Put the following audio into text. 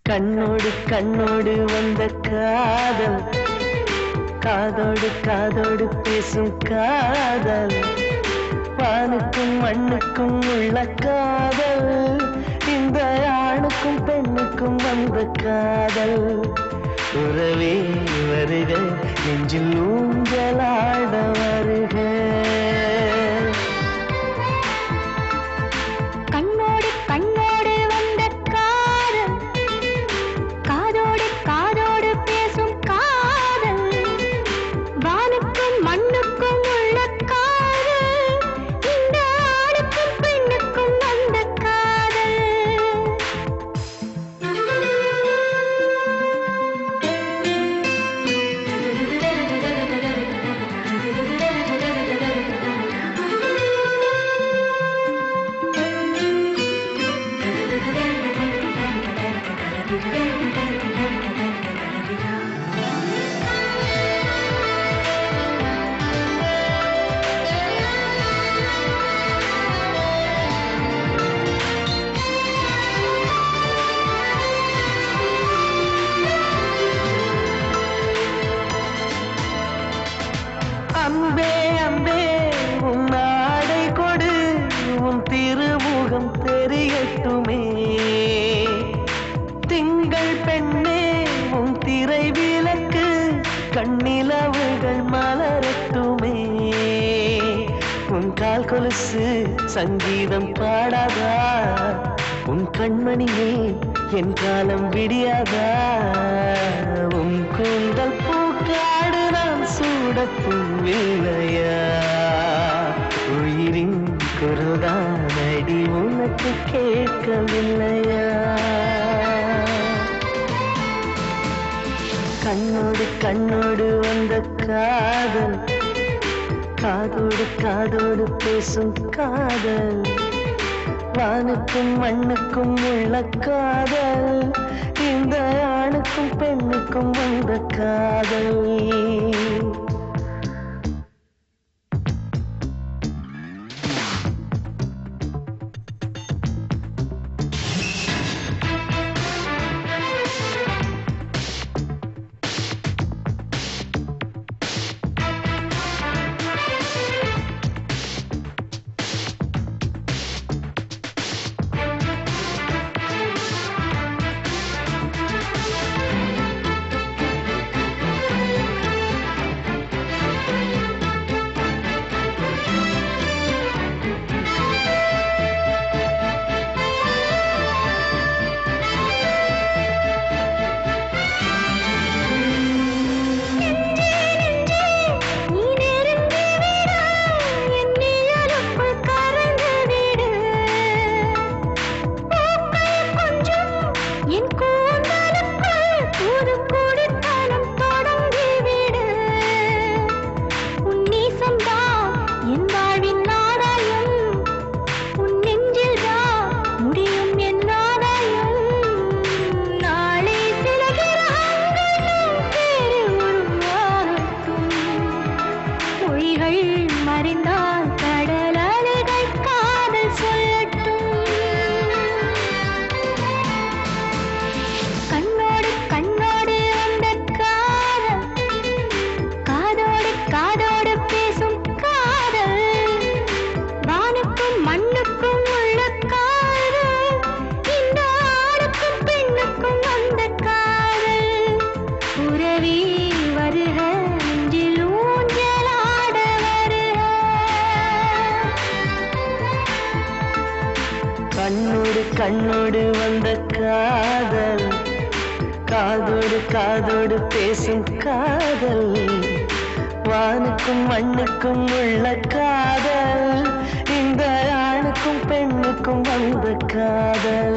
கண்ணோடு கண்ணோடு வந்த காதல், காதோடு காதோடு பேசும் காதல், வானுக்கும் மண்ணுக்கும் உள்ள காதல், இந்த ஆணுக்கும் பெண்ணுக்கும் வந்த காதல். உறவே வருக, நெஞ்சில் ஊஞ்சலாட வருக. கண்ணோடு கண்ணோடு வந்த காதல், காதோடு காதோடு பேசும் காதல், வானுக்கும் மண்ணுக்கும் உள்ள காதல், இந்த ஆணுக்கும் பெண்ணுக்கும் வந்த காதல். அன்பே அன்பே உன் ஆடை கொடு, உன் திருமுகம் தெரியட்டுமே. திங்கள் பெண்ணே உன் திரை விளக்கு, கண்ணிலவுகள் மலரட்டுமே. உன் கால் கொலுசு சங்கீதம் பாடாதா, உன் கண்மணியே என் காலம் விடியாதா. உன் கூந்தல் பூக்காடு நான் சூடப்பூவில்லையா. உயிரின் குரல்தான் அடி உனக்கு கேட்கவில்லையா. கண்ணோடு கண்ணோடு வந்த காதல், காதோடு காதோடு பேசும் காதல், வானுக்கும் மண்ணுக்கும் உள்ள காதல், இந்த ஆணுக்கும் பெண்ணுக்கும் வந்த காதல். மறிந்தால் கடல் அலைகள் காதல் சொல்லட்டும். கண்ணோடு கண்ணோடு வந்த காதல், காதோடு காதோடு பேசும் காதல், வானுக்கும் மண்ணுக்கும் உள்ள காதல், இந்த ஆணுக்கும் பெண்ணுக்கும் வந்த காதல். உறவே வருக, நெஞ்சில் ஊஞ்சலாட வருக. கண்ணோடு கண்ணோடு வந்த காதல், காதோடு காதோடு பேசும் காதல், வானுக்கும் மண்ணுக்கும் உள்ள காதல், இந்த ஆணுக்கும் பெண்ணுக்கும் வந்த காதல்.